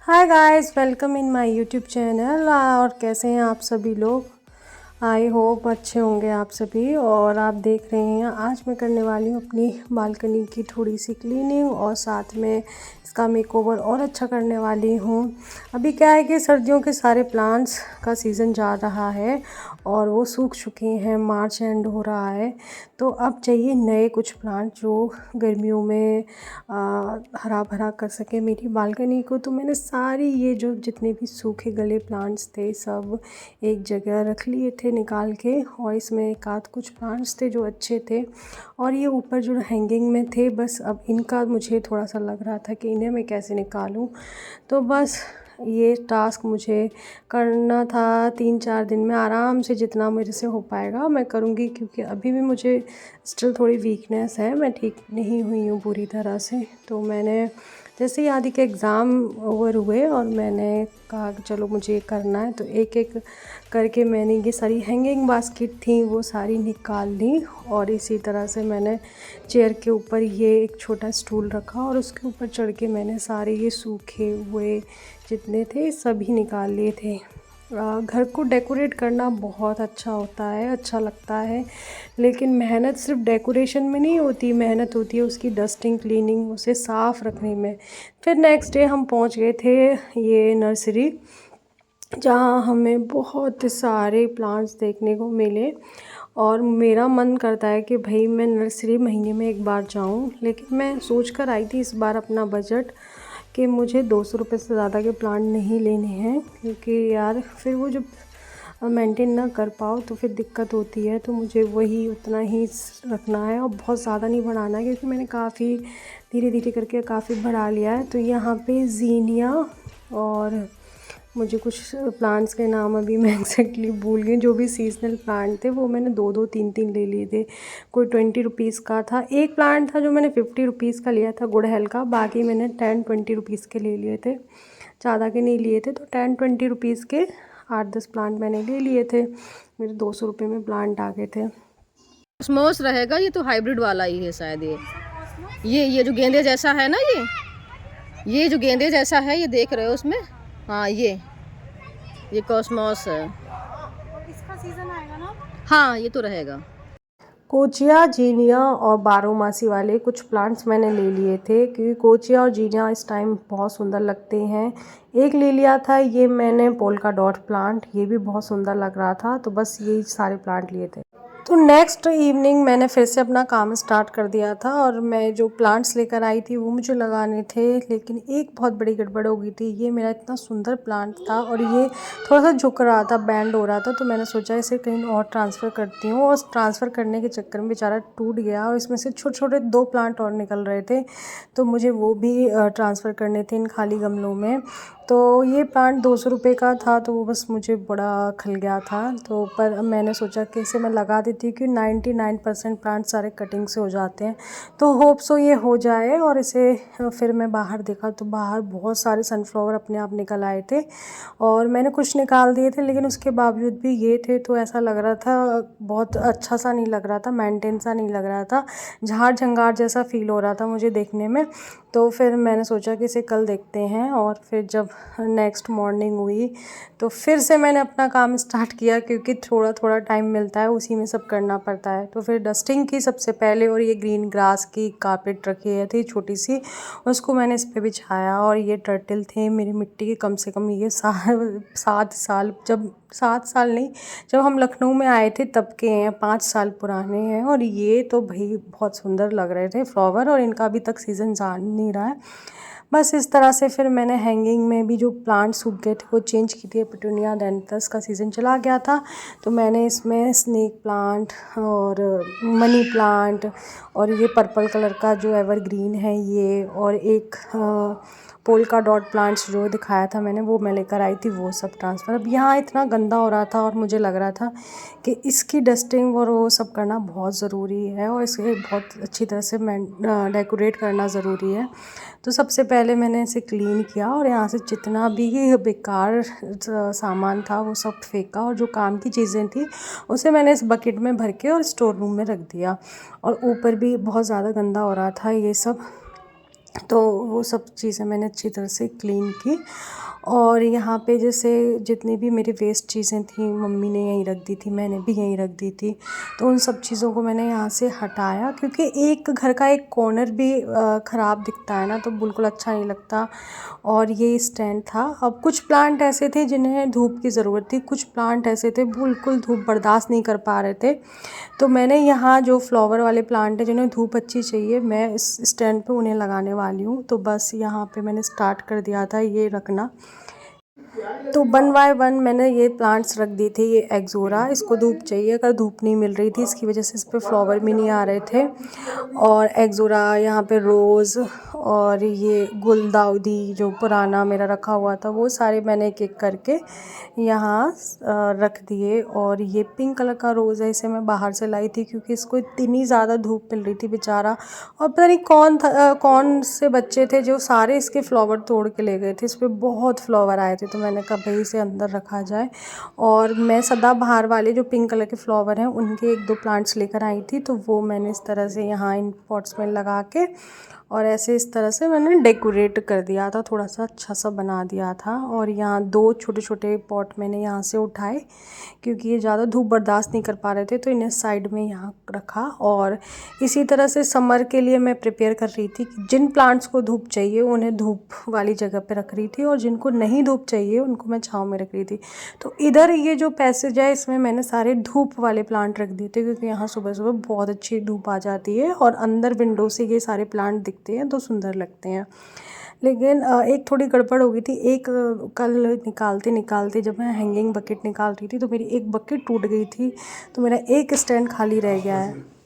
Hi guys, welcome in my YouTube channel. और कैसे हैं आप सभी लोग। आई होप अच्छे होंगे आप सभी। और आप देख रहे हैं आज मैं करने वाली हूँ अपनी बालकनी की थोड़ी सी क्लीनिंग और साथ में इसका मेकओवर और अच्छा करने वाली हूँ। अभी क्या है कि सर्दियों के सारे प्लांट्स का सीज़न जा रहा है और वो सूख चुके हैं, मार्च एंड हो रहा है। तो अब चाहिए नए कुछ प्लांट जो गर्मियों में हरा भरा कर सके मेरी बालकनी को। तो मैंने सारी ये जो जितने भी सूखे गले प्लांट्स थे सब एक जगह रख लिए थे निकाल के, और इसमें एक आध कुछ प्लांट्स थे जो अच्छे थे और ये ऊपर जो हैंगिंग में थे। बस अब इनका मुझे थोड़ा सा लग रहा था कि इन्हें मैं कैसे निकालूं। तो बस ये टास्क मुझे करना था 3-4 दिन में आराम से, जितना मेरे से हो पाएगा मैं करूँगी, क्योंकि अभी भी मुझे स्टिल थोड़ी वीकनेस है, मैं ठीक नहीं हुई हूँ पूरी तरह से। तो मैंने जैसे ही आदि के एग्ज़ाम ओवर हुए और मैंने कहा कि चलो मुझे ये करना है, तो एक एक करके मैंने ये सारी हैंगिंग बास्केट थी वो सारी निकाल ली। और इसी तरह से मैंने चेयर के ऊपर ये एक छोटा स्टूल रखा और उसके ऊपर चढ़ के मैंने सारे ये सूखे हुए जितने थे सभी निकाल लिए थे। घर को डेकोरेट करना बहुत अच्छा होता है, अच्छा लगता है, लेकिन मेहनत सिर्फ डेकोरेशन में नहीं होती, मेहनत होती है उसकी डस्टिंग, क्लीनिंग, उसे साफ़ रखने में। फिर नेक्स्ट डे हम पहुंच गए थे ये नर्सरी, जहां हमें बहुत सारे प्लांट्स देखने को मिले। और मेरा मन करता है कि भाई मैं नर्सरी महीने में एक बार जाऊं, लेकिन मैं सोच कर आई थी इस बार अपना बजट कि मुझे 200 रुपये से ज़्यादा के प्लांट नहीं लेने हैं, क्योंकि यार फिर वो जब मेंटेन ना कर पाओ तो फिर दिक्कत होती है। तो मुझे वही उतना ही रखना है और बहुत ज़्यादा नहीं बढ़ाना है, क्योंकि मैंने काफ़ी धीरे धीरे करके काफ़ी बढ़ा लिया है। तो यहाँ पे ज़ीनिया और मुझे कुछ प्लांट्स के नाम अभी मैं एग्जैक्टली भूल गई, जो भी सीजनल प्लांट थे वो मैंने 2-2 3-3 ले लिए थे। कोई 20 रुपीज़ का था, एक प्लांट था जो मैंने 50 रुपीज़ का लिया था गुड़हल का, बाकी मैंने 10-20 रुपीज़ के ले लिए थे, ज़्यादा के नहीं लिए थे। तो 10-20 रुपीज़ के 8-10 प्लांट मैंने ले लिए थे, मेरे 200 रुपये में प्लांट आ गए थे। कॉस्मोस रहेगा, ये तो हाइब्रिड वाला ही है शायद। ये जो गेंदे जैसा है ना, ये जो गेंदे जैसा है, ये देख रहे हो उसमें। हाँ, ये कॉस्मोस है। इसका सीजन आएगा ना। हाँ, ये तो रहेगा। कोचिया, जीनिया और बारहमासी वाले कुछ प्लांट्स मैंने ले लिए थे, क्योंकि कोचिया और जीनिया इस टाइम बहुत सुंदर लगते हैं। एक ले लिया था ये मैंने पोल्का डॉट प्लांट, ये भी बहुत सुंदर लग रहा था। तो बस यही सारे प्लांट लिए थे। तो नेक्स्ट इवनिंग मैंने फिर से अपना काम स्टार्ट कर दिया था, और मैं जो प्लांट्स लेकर आई थी वो मुझे लगाने थे, लेकिन एक बहुत बड़ी गड़बड़ हो गई थी। ये मेरा इतना सुंदर प्लांट था और ये थोड़ा सा झुक रहा था, बैंड हो रहा था। तो मैंने सोचा इसे कहीं और ट्रांसफ़र करती हूँ, और ट्रांसफ़र करने के चक्कर में बेचारा टूट गया और इसमें से छोटे छोटे 2 प्लांट और निकल रहे थे। तो मुझे वो भी ट्रांसफ़र करने थे इन खाली गमलों में। तो ये प्लांट 200 रुपये का था, तो वो बस मुझे बड़ा खल गया था। तो पर मैंने सोचा कि इसे मैं लगा देती हूँ, कि 99% प्लांट सारे कटिंग से हो जाते हैं। तो होप सो ये हो जाए। और इसे फिर मैं बाहर देखा तो बाहर बहुत सारे सनफ्लावर अपने आप निकल आए थे, और मैंने कुछ निकाल दिए थे, लेकिन उसके बावजूद भी ये थे। तो ऐसा लग रहा था, बहुत अच्छा सा नहीं लग रहा था, मेंटेन सा नहीं लग रहा था, झाड़ झंगार जैसा फील हो रहा था मुझे देखने में। तो फिर मैंने सोचा कि इसे कल देखते हैं। और फिर जब नेक्स्ट मॉर्निंग हुई तो फिर से मैंने अपना काम स्टार्ट किया, क्योंकि थोड़ा थोड़ा टाइम मिलता है, उसी में सब करना पड़ता है। तो फिर डस्टिंग की सबसे पहले, और ये ग्रीन ग्रास की कारपेट रखी है थी छोटी सी, उसको मैंने इस पर बिछाया। और ये टर्टल थे मेरी मिट्टी के, कम से कम ये 7 साल, जब 7 साल नहीं, जब हम लखनऊ में आए थे तब के हैं, 5 साल पुराने हैं। और ये तो भाई बहुत सुंदर लग रहे थे फ्लावर, और इनका अभी तक सीज़न जा नहीं रहा है। बस इस तरह से फिर मैंने हैंगिंग में भी जो प्लांट सूख गए थे वो चेंज की थी। पिटूनिया डेंटस का सीज़न चला गया था, तो मैंने इसमें स्नेक प्लांट और मनी प्लांट और ये पर्पल कलर का जो एवरग्रीन है ये, और एक पोल्का डॉट प्लांट्स जो दिखाया था मैंने, वो मैं लेकर आई थी, वो सब ट्रांसफ़र। अब यहाँ इतना गंदा हो रहा था और मुझे लग रहा था कि इसकी डस्टिंग और वो सब करना बहुत ज़रूरी है, और इसे बहुत अच्छी तरह से डेकोरेट करना ज़रूरी है। तो सबसे पहले मैंने इसे क्लीन किया, और यहाँ से जितना भी बेकार सामान था वो सब फेंका, और जो काम की चीज़ें थी उसे मैंने इस बकेट में भर के और स्टोर रूम में रख दिया। और ऊपर भी बहुत ज़्यादा गंदा हो रहा था ये सब, तो वो सब चीज़ें मैंने अच्छी तरह से क्लीन की। और यहाँ पे जैसे जितनी भी मेरी वेस्ट चीज़ें थी मम्मी ने यहीं रख दी थी, मैंने भी यहीं रख दी थी, तो उन सब चीज़ों को मैंने यहाँ से हटाया, क्योंकि एक घर का एक कॉर्नर भी ख़राब दिखता है ना, तो बिल्कुल अच्छा नहीं लगता। और ये स्टैंड था। अब कुछ प्लांट ऐसे थे जिन्हें धूप की ज़रूरत थी, कुछ प्लांट ऐसे थे बिल्कुल धूप बर्दाश्त नहीं कर पा रहे थे, तो मैंने यहाँ जो फ्लावर वाले प्लांट हैं जिन्हें धूप अच्छी चाहिए, मैं इस स्टैंड पे उन्हें लगाने वाली हूँ। तो बस यहाँ पे मैंने स्टार्ट कर दिया था ये रखना। तो 1 बाय 1 मैंने ये प्लांट्स रख दी थी। ये एक्सोरा, इसको धूप चाहिए, अगर धूप नहीं मिल रही थी इसकी वजह से इस पे फ्लावर भी नहीं आ रहे थे। और एक्सोरा, यहाँ पे रोज़, और ये गुलदाउदी जो पुराना मेरा रखा हुआ था, वो सारे मैंने एक एक करके यहाँ रख दिए। और ये पिंक कलर का रोज़ है, इसे मैं बाहर से लाई थी क्योंकि इसको इतनी ज़्यादा धूप मिल रही थी बेचारा। और पता नहीं कौन था, कौन से बच्चे थे जो सारे इसके फ्लावर तोड़ के ले गए थे। इस पर बहुत फ्लावर आए थे, तो मैंने कहा भाई इसे अंदर रखा जाए। और मैं सदाबहार वाले जो पिंक कलर के फ्लावर हैं उनके 1-2 प्लांट्स लेकर आई थी, तो वो मैंने इस तरह से यहाँ इन पॉट्स में लगा के और ऐसे इस तरह से मैंने डेकोरेट कर दिया था, थोड़ा सा अच्छा सा बना दिया था। और यहाँ 2 छोटे छोटे पॉट मैंने यहाँ से उठाए क्योंकि ये ज़्यादा धूप बर्दाश्त नहीं कर पा रहे थे, तो इन्हें साइड में यहाँ रखा। और इसी तरह से समर के लिए मैं प्रिपेयर कर रही थी कि जिन प्लांट्स को धूप चाहिए उन्हें धूप वाली जगह पे रख रही थी, और जिनको नहीं धूप चाहिए उनको मैं छाँव में रख रही थी। तो इधर ये जो पैसेज है इसमें मैंने सारे धूप वाले प्लांट रख दिए थे, क्योंकि यहाँ सुबह सुबह बहुत अच्छी धूप आ जाती है और अंदर विंडो से ये सारे प्लांट दिखते हैं तो सुंदर लगते हैं। लेकिन एक थोड़ी गड़बड़ हो गई थी। एक कल निकालते निकालते जब मैं हैंगिंग बकेट निकाल रही थी तो मेरी एक बकेट टूट गई थी, तो मेरा एक स्टैंड खाली रह गया है।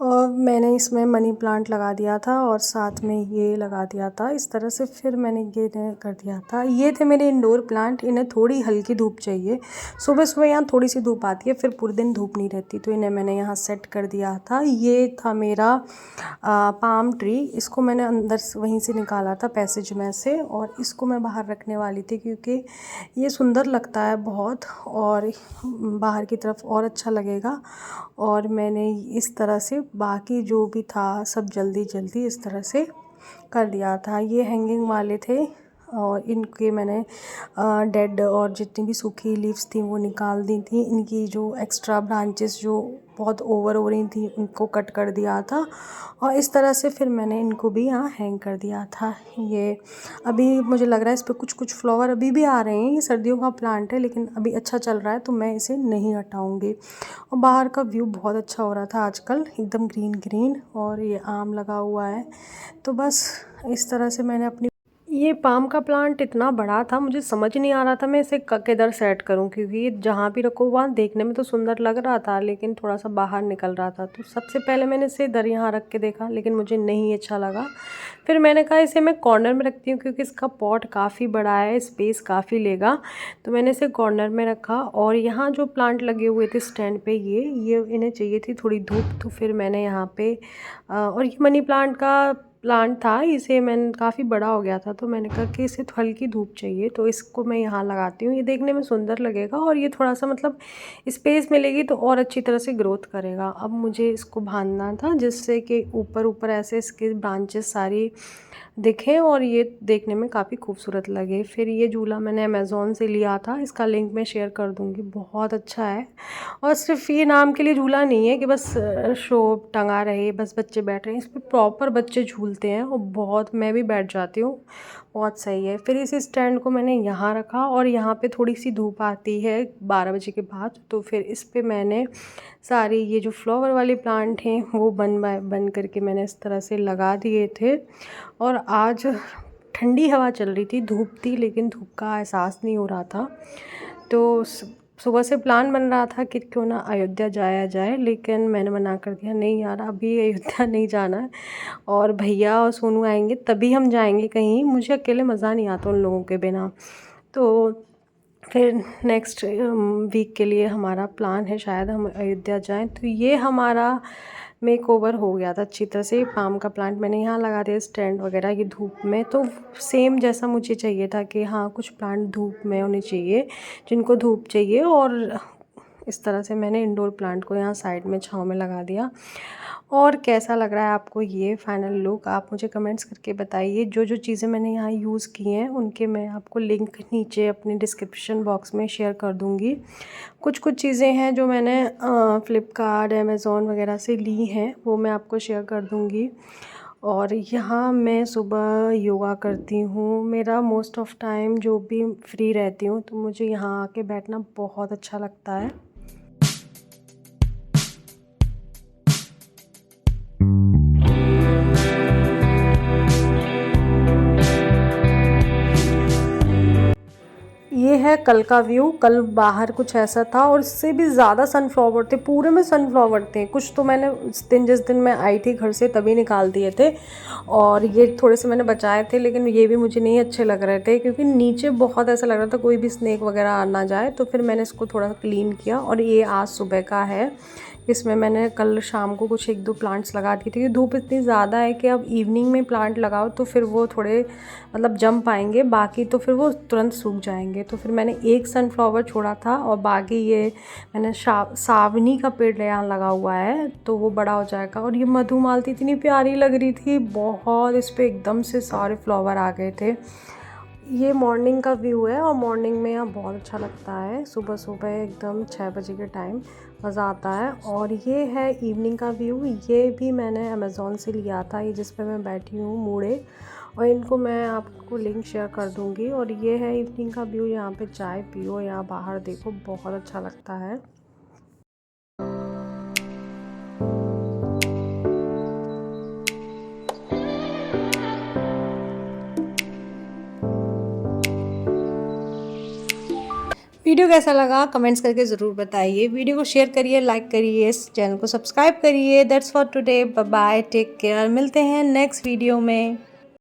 और मैंने इसमें मनी प्लांट लगा दिया था और साथ में ये लगा दिया था इस तरह से। फिर मैंने ये कर दिया था। ये थे मेरे इंडोर प्लांट, इन्हें थोड़ी हल्की धूप चाहिए। सुबह सुबह यहाँ थोड़ी सी धूप आती है, फिर पूरे दिन धूप नहीं रहती, तो इन्हें मैंने यहाँ सेट कर दिया था। ये था मेरा पाम ट्री, इसको मैंने अंदर वहीं से निकाला था पैसेज में से, और इसको मैं बाहर रखने वाली थी क्योंकि ये सुंदर लगता है बहुत और बाहर की तरफ और अच्छा लगेगा। और मैंने इस तरह से बाकी जो भी था सब जल्दी जल्दी इस तरह से कर दिया था। ये हैंगिंग वाले थे और इनके मैंने डेड और जितनी भी सूखी लीव्स थी वो निकाल दी थी। इनकी जो एक्स्ट्रा ब्रांचेस जो बहुत ओवर हो रही थी उनको कट कर दिया था, और इस तरह से फिर मैंने इनको भी यहाँ हैंग कर दिया था। ये अभी मुझे लग रहा है इस पर कुछ कुछ फ्लावर अभी भी आ रहे हैं। ये सर्दियों का प्लांट है लेकिन अभी अच्छा चल रहा है, तो मैं इसे नहीं हटाऊँगी। और बाहर का व्यू बहुत अच्छा हो रहा था आजकल, एकदम ग्रीन ग्रीन, और ये आम लगा हुआ है। तो बस इस तरह से मैंने अपनी ये पाम का प्लांट इतना बड़ा था, मुझे समझ नहीं आ रहा था मैं इसे किधर सेट करूं, क्योंकि ये जहाँ भी रखो वहाँ देखने में तो सुंदर लग रहा था लेकिन थोड़ा सा बाहर निकल रहा था। तो सबसे पहले मैंने इसे इधर यहाँ रख के देखा लेकिन मुझे नहीं अच्छा लगा। फिर मैंने कहा इसे मैं कॉर्नर में रखती हूँ क्योंकि इसका पॉट काफ़ी बड़ा है, स्पेस काफ़ी लेगा, तो मैंने इसे कॉर्नर में रखा। और यहाँ जो प्लांट लगे हुए थे स्टैंड पे, ये इन्हें चाहिए थी थोड़ी धूप, तो फिर मैंने यहाँ पे और ये मनी प्लांट का प्लांट था, इसे मैंने काफ़ी बड़ा हो गया था तो मैंने कहा कि इसे हल्की धूप चाहिए, तो इसको मैं यहाँ लगाती हूँ। ये देखने में सुंदर लगेगा और ये थोड़ा सा मतलब स्पेस मिलेगी तो और अच्छी तरह से ग्रोथ करेगा। अब मुझे इसको बांधना था जिससे कि ऊपर ऊपर ऐसे इसके ब्रांचेस सारी दिखें और ये देखने में काफ़ी खूबसूरत लगे। फिर ये झूला मैंने अमेज़ोन से लिया था, इसका लिंक मैं शेयर कर दूँगी, बहुत अच्छा है। और सिर्फ ये नाम के लिए झूला नहीं है कि बस शो टंगा रहे, बस बच्चे बैठ रहे हैं, इस पर प्रॉपर बच्चे झूलते हैं और बहुत मैं भी बैठ जाती हूँ, बहुत सही है। फिर इस स्टैंड को मैंने यहाँ रखा और यहाँ पे थोड़ी सी धूप आती है 12 बजे के बाद, तो फिर इस पे मैंने सारे ये जो फ्लावर वाले प्लांट हैं वो बन करके मैंने इस तरह से लगा दिए थे। और आज ठंडी हवा चल रही थी, धूप थी लेकिन धूप का एहसास नहीं हो रहा था। तो सुबह से प्लान बन रहा था कि क्यों ना अयोध्या जाया जाए, लेकिन मैंने मना कर दिया, नहीं यार अभी अयोध्या नहीं जाना है, और भैया और सोनू आएंगे तभी हम जाएंगे कहीं, मुझे अकेले मज़ा नहीं आता उन लोगों के बिना। तो फिर नेक्स्ट वीक के लिए हमारा प्लान है शायद हम अयोध्या जाएं। तो ये हमारा मेक ओवर हो गया था अच्छी तरह से। पाम का प्लांट मैंने यहाँ लगा दिया स्टैंड वगैरह ये धूप में, तो सेम जैसा मुझे चाहिए था कि हाँ कुछ प्लांट धूप में होने चाहिए जिनको धूप चाहिए, और इस तरह से मैंने इंडोर प्लांट को यहाँ साइड में छांव में लगा दिया। और कैसा लग रहा है आपको ये फाइनल लुक, आप मुझे कमेंट्स करके बताइए। जो जो चीज़ें मैंने यहाँ यूज़ की हैं उनके मैं आपको लिंक नीचे अपनी डिस्क्रिप्शन बॉक्स में शेयर कर दूँगी। कुछ कुछ चीज़ें हैं जो मैंने फ़्लिपकार्ट, अमेज़ॉन वगैरह से ली हैं, वो मैं आपको शेयर कर दूँगी। और यहाँ मैं सुबह योगा करती हूँ। मेरा मोस्ट ऑफ़ टाइम जो भी फ्री रहती हूँ तो मुझे यहाँ आके बैठना बहुत अच्छा लगता है। ये है कल का व्यू। कल बाहर कुछ ऐसा था और इससे भी ज़्यादा सनफ्लावर थे, पूरे में सनफ्लावर थे। कुछ तो मैंने जिस दिन मैं आई थी घर से तभी निकाल दिए थे और ये थोड़े से मैंने बचाए थे, लेकिन ये भी मुझे नहीं अच्छे लग रहे थे क्योंकि नीचे बहुत ऐसा लग रहा था कोई भी स्नेक वगैरह आ ना जाए। तो फिर मैंने इसको थोड़ा क्लीन किया और ये आज सुबह का है। इसमें मैंने कल शाम को कुछ 1-2 प्लांट्स लगा दिए थे क्योंकि धूप इतनी ज़्यादा है कि अब इवनिंग में प्लांट लगाओ तो फिर वो थोड़े मतलब जम पाएंगे, बाकी तो फिर वो तुरंत सूख जाएंगे। तो फिर मैंने एक सनफ्लावर छोड़ा था और बाकी ये मैंने सावनी का पेड़ यहाँ लगा हुआ है तो वो बड़ा हो जाएगा। और ये मधुमालती इतनी प्यारी लग रही थी बहुत, इस पर एकदम से सारे फ्लावर आ गए थे। ये मॉर्निंग का व्यू है और मॉर्निंग में यहाँ बहुत अच्छा लगता है। सुबह सुबह एकदम 6 बजे के टाइम मज़ा आता है। और ये है इवनिंग का व्यू। ये भी मैंने अमेज़ॉन से लिया था, ये जिस पे मैं बैठी हूँ मूड़े, और इनको मैं आपको लिंक शेयर कर दूँगी। और ये है इवनिंग का व्यू। यहाँ पे चाय पियो, यहाँ बाहर देखो, बहुत अच्छा लगता है। वीडियो कैसा लगा कमेंट्स करके ज़रूर बताइए। वीडियो को शेयर करिए, लाइक करिए, इस चैनल को सब्सक्राइब करिए। That's for today, bye bye, take care. मिलते हैं नेक्स्ट वीडियो में।